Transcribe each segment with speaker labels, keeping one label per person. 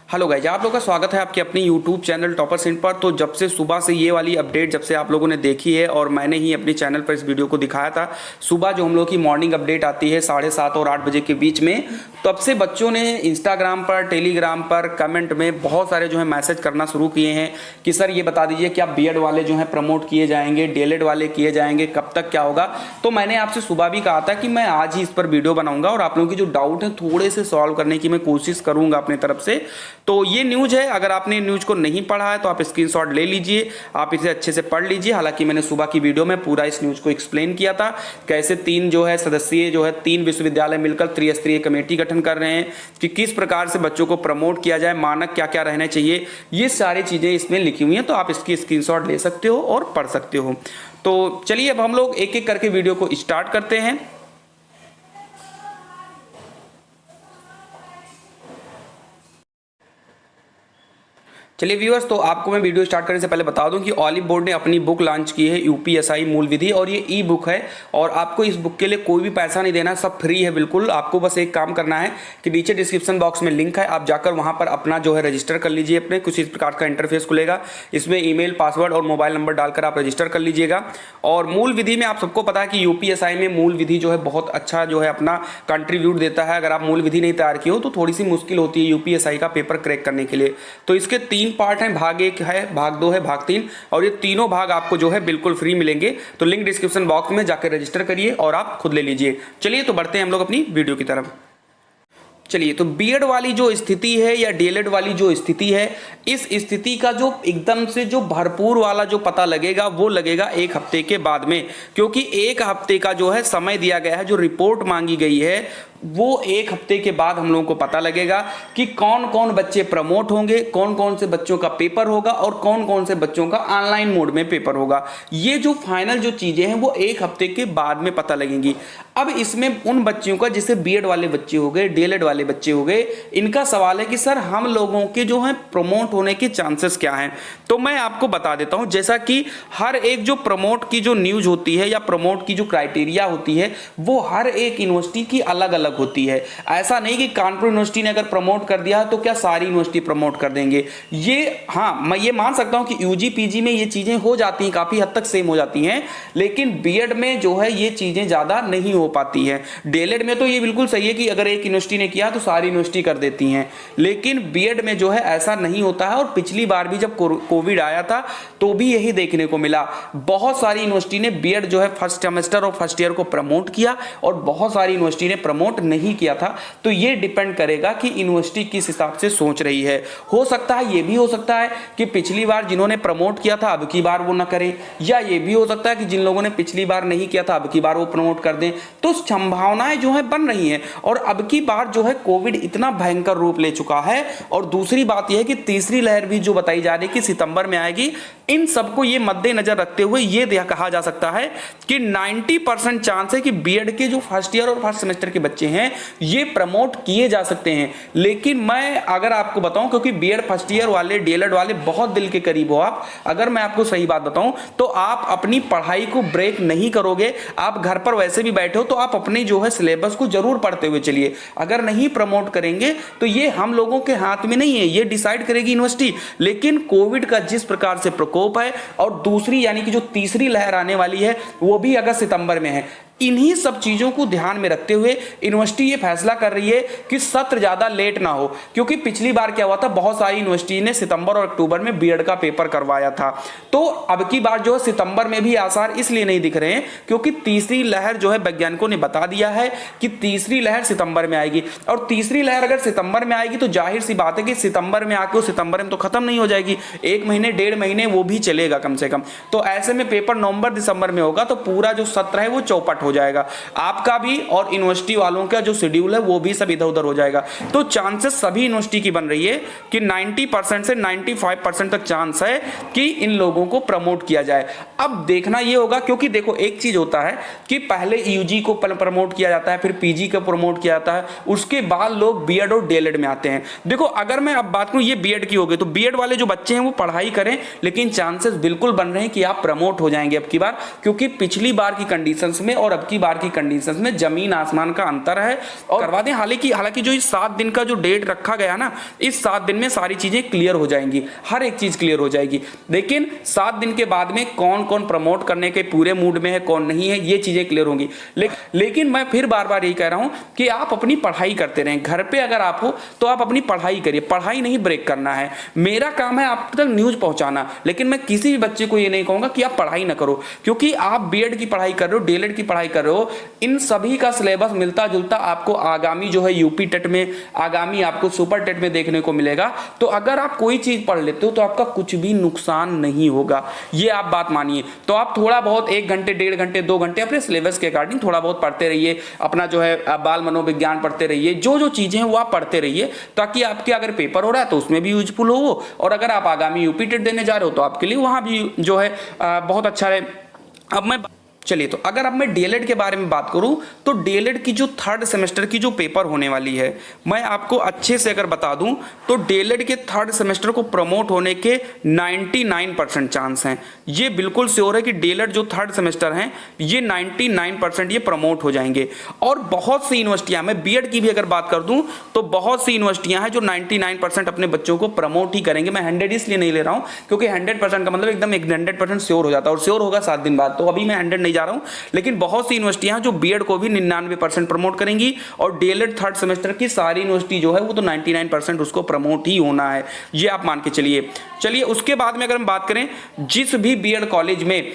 Speaker 1: Hello guys, आप लोगों का स्वागत है आपके अपनी यूट्यूब चैनल टॉपर सेंट पर। तो जब से सुबह से ये वाली अपडेट जब से आप लोगों ने देखी है और मैंने ही अपने चैनल पर इस वीडियो को दिखाया था, सुबह जो हम लोग की मॉर्निंग अपडेट आती है 7:30 और 8 बजे के बीच में, तब से बच्चों ने इंस्टाग्राम पर, टेलीग्राम पर कमेंट में बहुत सारे जो है मैसेज करना शुरू किए हैं कि सर ये बता दीजिए क्या बीएड वाले जो हैं प्रमोट किए जाएंगे, डीएलएड वाले किए जाएंगे, कब तक क्या होगा। तो मैंने आपसे सुबह भी कहा था कि मैं आज ही इस पर वीडियो बनाऊंगा और आप लोगों की जो डाउट है थोड़े से सॉल्व करने की मैं कोशिश करूंगा अपनी तरफ से। तो ये न्यूज़ है, अगर आपने न्यूज़ को नहीं पढ़ा है तो आप स्क्रीनशॉट ले लीजिए, आप इसे अच्छे से पढ़ लीजिए। हालांकि मैंने सुबह की वीडियो में पूरा इस न्यूज़ को एक्सप्लेन किया था, कैसे तीन जो है सदस्यीय जो है 3 विश्वविद्यालय मिलकर त्रिस्तरीय कमेटी गठन कर रहे हैं कि किस प्रकार से बच्चों को प्रमोट किया जाए, मानक क्या क्या रहने चाहिए, ये सारी चीज़ें इसमें लिखी हुई हैं। तो आप इसकी स्क्रीनशॉट ले सकते हो और पढ़ सकते हो। तो चलिए अब हम लोग एक एक करके वीडियो को स्टार्ट करते हैं। चलिए व्यूअर्स, तो आपको मैं वीडियो स्टार्ट करने से पहले बता दूं कि ऑलिव बोर्ड ने अपनी बुक लॉन्च की है यूपीएसआई मूल विधि, और ये ई बुक है और आपको इस बुक के लिए कोई भी पैसा नहीं देना, सब फ्री है बिल्कुल। आपको बस एक काम करना है कि नीचे डिस्क्रिप्शन बॉक्स में लिंक है, आप जाकर वहां पर अपना जो है रजिस्टर कर लीजिए। अपने कुछ इस प्रकार का इंटरफेस खुलेगा, इसमें ईमेल, पासवर्ड और मोबाइल नंबर डालकर आप रजिस्टर कर लीजिएगा। और मूल विधि में आप सबको पता है कि यूपीएसआई में मूल विधि जो है बहुत अच्छा जो है अपना कंट्रीब्यूट देता है। अगर आप मूल विधि नहीं तैयार की हो तो थोड़ी सी मुश्किल होती है यूपीएसआई का पेपर क्रैक करने के लिए। तो इसके 3 पार्ट हैं, भाग 1 है, भाग 2 है, भाग 3, और ये तीनों भाग आपको जो है बिल्कुल फ्री मिलेंगे। तो लिंक डिस्क्रिप्शन बॉक्स में जाकर रजिस्टर करिए और आप खुद ले लीजिए। चलिए तो बढ़ते हैं हम लोग अपनी वीडियो की तरफ। चलिए, तो बीएड वाली जो स्थिति है या डीएलएड वाली जो स्थिति है, इस स्थिति का जो एकदम से जो भरपूर वाला जो पता लगेगा वो लगेगा 1 हफ्ते के बाद में, क्योंकि 1 हफ्ते का जो है समय दिया गया है। जो रिपोर्ट मांगी गई है वो 1 हफ्ते के बाद हम लोगों को पता लगेगा कि कौन कौन बच्चे प्रमोट होंगे, कौन कौन से बच्चों का पेपर होगा और कौन कौन से बच्चों का ऑनलाइन मोड में पेपर होगा। ये जो फाइनल जो चीजें हैं वो 1 हफ्ते के बाद में पता लगेंगी। अब इसमें उन बच्चों का, जैसे बीएड वाले बच्चे हो गए, डीएलएड वाले बच्चे हो गए, इनका सवाल है कि सर हम लोगों के जो है प्रमोट होने के चांसेस क्या हैं। तो मैं आपको बता देता हूं, जैसा कि हर एक जो प्रमोट की जो न्यूज होती है या प्रमोट की जो क्राइटेरिया होती है वो हर एक यूनिवर्सिटी की अलग अलग होती है। ऐसा नहीं कि कानपुर यूनिवर्सिटी ने अगर प्रमोट कर दिया तो क्या सारी यूनिवर्सिटी प्रमोट कर देंगे। ये हाँ, मैं ये मान सकता हूं कि यूजी पीजी में ये चीजें हो जाती हैं, काफी हद तक सेम हो जाती हैं, लेकिन बीएड में जो है ये चीजें ज्यादा नहीं हो पाती है। डीएलएड में तो ये बिल्कुल सही है कि अगर एक यूनिवर्सिटी ने किया तो सारी यूनिवर्सिटी कर देती हैं, लेकिन बीएड में जो है ऐसा नहीं होता है। और पिछली बार भी जब कोविड आया था तो भी यही देखने को मिला, बहुत सारी यूनिवर्सिटी ने बीएड जो है फर्स्ट सेमेस्टर और फर्स्ट ईयर को प्रमोट किया और बहुत सारी यूनिवर्सिटी ने प्रमोट नहीं किया था। तो ये डिपेंड करेगा कि यूनिवर्सिटी किस हिसाब से सोच रही है। हो सकता है, ये भी हो सकता है कि पिछली बार जिन्होंने प्रमोट किया था अब की बार वो ना करें, या ये भी हो सकता है कि जिन लोगों ने पिछली बार नहीं किया था अब की बार वो प्रमोट कर दें। तो संभावनाएं जो है बन रही हैं। और अब की बार जो है कोविड इतना भयंकर रूप ले चुका है, और दूसरी बात यह है कि तीसरी लहर भी जो बताई जा रही है कि सितंबर में आएगी। इन सबको ये मद्देनजर रखते हुए ये कहा जा सकता है कि 90% चांस है कि बीएड के जो फर्स्ट ईयर और फर्स्ट सेमेस्टर के बच्चे हैं ये प्रमोट किए जा सकते हैं। लेकिन मैं अगर आपको बताऊं, क्योंकि बीएड फर्स्ट ईयर वाले, डीएलएड वाले बहुत दिल के करीब हो आप, अगर मैं आपको सही बात बताऊं तो आप अपनी पढ़ाई को ब्रेक नहीं करोगे। आप घर पर वैसे भी बैठे हो तो आप अपने जो है सिलेबस को जरूर पढ़ते हुए चलिए। अगर नहीं प्रमोट करेंगे तो ये हम लोगों के हाथ में नहीं है, ये डिसाइड करेगी यूनिवर्सिटी। लेकिन कोविड का जिस प्रकार से प्रकोप है और दूसरी यानी कि जो तीसरी लहर आने वाली है वो भी अगस्त सितंबर में है, इन्हीं सब चीजों को ध्यान में रखते हुए यूनिवर्सिटी ये फैसला कर रही है कि सत्र ज्यादा लेट ना हो। क्योंकि पिछली बार क्या हुआ था, बहुत सारी यूनिवर्सिटी ने सितंबर और अक्टूबर में बीएड का पेपर करवाया था। तो अब की बार जो है सितंबर में भी आसार इसलिए नहीं दिख रहे हैं क्योंकि तीसरी लहर जो है वैज्ञानिकों ने बता दिया है कि तीसरी लहर सितंबर में आएगी। और तीसरी लहर अगर सितंबर में आएगी तो जाहिर सी बात है कि सितंबर में आके सितंबर में तो खत्म नहीं हो जाएगी, 1 महीने 1.5 महीने वो भी चलेगा कम से कम। तो ऐसे में पेपर नवंबर दिसंबर में होगा तो पूरा जो सत्र है वो चौपट हो जाएगा, आपका भी और यूनिवर्सिटी वालों का जो शेड्यूल है वो भी सब इधर उधर हो जाएगा। तो चांसेस सभी यूनिवर्सिटी की बन रही है कि 90% से 95% तक चांस है कि इन लोगों को प्रमोट किया जाए। अब देखना ये होगा, क्योंकि देखो एक चीज होता है कि पहले यूजी को प्रमोट किया जाता है, फिर पीजी को प्रमोट किया जाता है, उसके बाद लोग बीएड और डीएलएड में आते हैं। देखो अगर मैं अब बात करूं ये बीएड की हो गई, तो बीएड वाले जो बच्चे हैं वो पढ़ाई करें, लेकिन चांसेस बिल्कुल बन रहे हैं कि आप प्रमोट हो जाएंगे अब की बार, क्योंकि पिछली बार की कंडीशंस में और अब की बार की कंडीशंस में जमीन आसमान का अंतर है। और करवा दें, हालांकि जो इस 7 दिन का जो डेट रखा गया ना, इस 7 दिन में सारी चीजें क्लियर हो जाएंगी, हर एक चीज क्लियर हो जाएगी। लेकिन 7 दिन के बाद में कौन कौन प्रमोट करने के पूरे मूड में है, कौन नहीं है, ये चीजें क्लियर होंगी। लेकिन मैं फिर बार बार यही कह रहा हूं कि आप अपनी पढ़ाई करते रहें। घर पे अगर आप हो तो आप अपनी पढ़ाई करिए, पढ़ाई नहीं ब्रेक करना है। मेरा काम है आप तक न्यूज पहुंचाना, लेकिन मैं किसी भी बच्चे को ये नहीं कहूंगा कि आप पढ़ाई ना करो, क्योंकि आप बीएड की पढ़ाई कर रहे हो, डीएलएड की पढ़ाई कर रहे हो, इन सभी का सिलेबस मिलता जुलता आपको आगामी जो है यूपी टेट में, आगामी आपको सुपर टेट में देखने को मिलेगा। तो अगर आप कोई चीज पढ़ लेते हो तो आपका कुछ भी नुकसान नहीं होगा, ये आप बात मानिए। तो आप थोड़ा बहुत 1 घंटे, 1.5 घंटे, 2 घंटे अपने सिलेबस के अकॉर्डिंग थोड़ा बहुत पढ़ते रहिए, अपना जो है बाल मनोविज्ञान पढ़ते रहिए, जो चीजें हैं वो आप पढ़ते रहिए, ताकि आपके अगर पेपर हो रहा है तो उसमें भी यूजफुल हो वो, और अगर आप आगामी यूपी टेट देने जा रहे हो तो आपके लिए वहां भी जो है बहुत अच्छा है। अब मैं चलिए, तो अगर अब मैं डीएलएड के बारे में बात करूं तो डीएलएड की जो 3rd सेमेस्टर की जो पेपर होने वाली है, मैं आपको अच्छे से अगर बता दूं तो डीएलएड के 3rd सेमेस्टर को प्रमोट होने के 99% चांस हैं। ये बिल्कुल श्योर है कि डीएलएड जो 3rd सेमेस्टर हैं ये 99% ये प्रमोट हो जाएंगे। और बहुत सी यूनिवर्सिटियां, मैं बीएड की भी अगर बात कर दूं तो बहुत सी यूनिवर्सिटियां हैं जो 99% अपने बच्चों को प्रमोट ही करेंगे। मैं 100 इसलिए नहीं ले रहा हूं क्योंकि 100% का मतलब एकदम 100% श्योर हो जाता है, और श्योर होगा 7 दिन बाद, तो अभी मैं 100 नहीं जा रहा हूं। लेकिन बहुत सी यूनिवर्सिटियां जो बीएड को भी 99% प्रमोट करेंगी, और डीएलएड 3rd सेमेस्टर की सारी यूनिवर्सिटी जो है वो तो 99% उसको प्रमोट ही होना है, ये आप मान के चलिए। उसके बाद में अगर हम बात करें, जिस भी बीएड कॉलेज में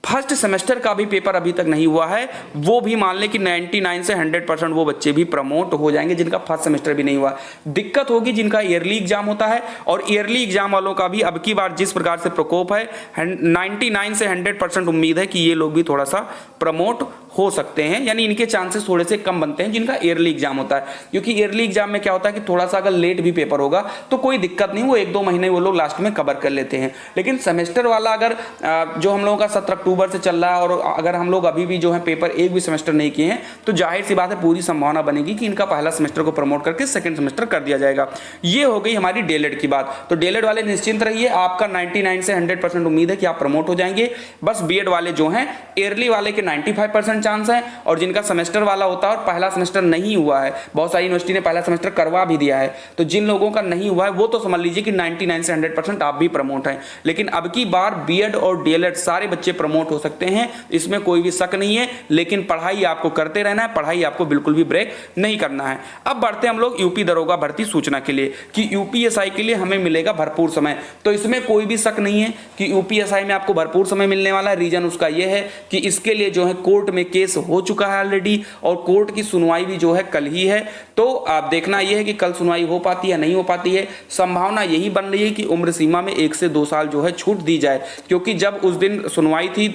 Speaker 1: 1st सेमेस्टर का भी पेपर अभी तक नहीं हुआ है, वो भी मान लें कि 99 से 100% वो बच्चे भी प्रमोट हो जाएंगे जिनका 1st सेमेस्टर भी नहीं हुआ। दिक्कत होगी जिनका ईयरली एग्जाम होता है, और ईयरली एग्जाम वालों का भी अब की बार जिस प्रकार से प्रकोप है, 99 से 100% उम्मीद है कि ये लोग भी थोड़ा सा प्रमोट हो सकते हैं, यानी इनके चांसेस थोड़े से कम बनते हैं जिनका ईयरली एग्जाम होता है। क्योंकि ईयरली एग्जाम में क्या होता है कि थोड़ा सा अगर लेट भी पेपर होगा तो कोई दिक्कत नहीं, वो 1-2 महीने वो लोग लास्ट में कवर कर लेते हैं। लेकिन सेमेस्टर वाला अगर जो हम लोगों का 17 अक्टूबर से चल रहा है, और अगर हम लोग अभी भी जो है पेपर एक भी सेमेस्टर नहीं किए हैं, तो जाहिर सी बात है पूरी संभावना बनेगी कि इनका पहला सेमेस्टर को प्रमोट करके 2nd सेमेस्टर कर दिया जाएगा। ये हो गई हमारी डीएलएड की बात। तो डीएलएड वाले निश्चिंत रहिए, आपका 99 से 100% उम्मीद है कि आप प्रमोट हो जाएंगे। बस बीएड वाले जो हैं, ईयरली वाले के 95% चांस है, और जिनका सेमेस्टर वाला होता है और पहला सेमेस्टर नहीं हुआ है, बहुत सारी यूनिवर्सिटी ने पहला सेमेस्टर करवा भी दिया है, तो जिन लोगों का नहीं हुआ है वो तो समझ लीजिए कि 99 से 100% आप भी प्रमोट हैं। लेकिन अब की बार बीएड और डीएलएड सारे बच्चे प्रमोट हो सकते हैं, इसमें कोई भी शक नहीं है। लेकिन पढ़ाई आपको करते रहना है, पढ़ाई आपको बिल्कुल भी ब्रेक नहीं करना है। अब बढ़ते हम लोग यूपी दरोगा भर्ती सूचना के लिए, कि यूपीएसआई के लिए हमें मिलेगा भरपूर समय। तो इसमें कोई भी शक नहीं है कि यूपीएसआई में आपको भरपूर समय मिलने वाला है। रीजन उसका यह है कि इसके लिए जो है कोर्ट में केस हो चुका है ऑलरेडी, और कोर्ट की सुनवाई भी जो है कल ही है। तो आप देखना यह है कि कल सुनवाई हो पाती है नहीं हो पाती है। संभावना यही बन रही है कि उम्र सीमा में 1 से 2 साल जो है छूट दी जाए, क्योंकि जब उस दिन सुनवाई थी,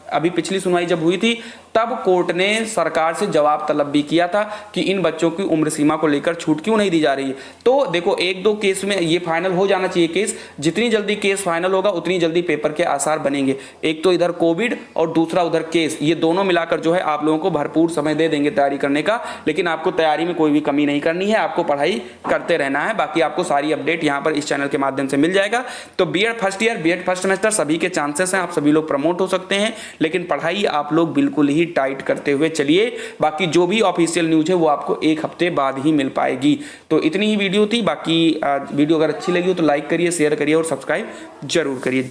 Speaker 1: अभी पिछली सुनवाई जब हुई थी, तब कोर्ट ने सरकार से जवाब तलब भी किया था कि इन बच्चों की उम्र सीमा को लेकर छूट क्यों नहीं दी जा रही है। तो देखो 1-2 केस में ये फाइनल हो जाना चाहिए केस, जितनी जल्दी केस फाइनल होगा उतनी जल्दी पेपर के आसार बनेंगे। एक तो इधर कोविड और दूसरा उधर केस, ये दोनों मिलाकर जो है आप लोगों को भरपूर समय दे देंगे तैयारी करने का। लेकिन आपको तैयारी में कोई भी कमी नहीं करनी है, आपको पढ़ाई करते रहना है। बाकी आपको सारी अपडेट यहाँ पर इस चैनल के माध्यम से मिल जाएगा। तो B Ed first year, B Ed first semester सभी के चांसेस हैं, आप सभी लोग प्रमोट हो सकते हैं, लेकिन पढ़ाई आप लोग बिल्कुल ही टाइट करते हुए चलिए। बाकी जो भी ऑफिशियल न्यूज़ है वो आपको 1 हफ्ते बाद ही मिल पाएगी। तो इतनी ही वीडियो थी। बाकी वीडियो अगर अच्छी लगी हो तो लाइक करिए, शेयर करिए और सब्सक्राइब जरूर करिए।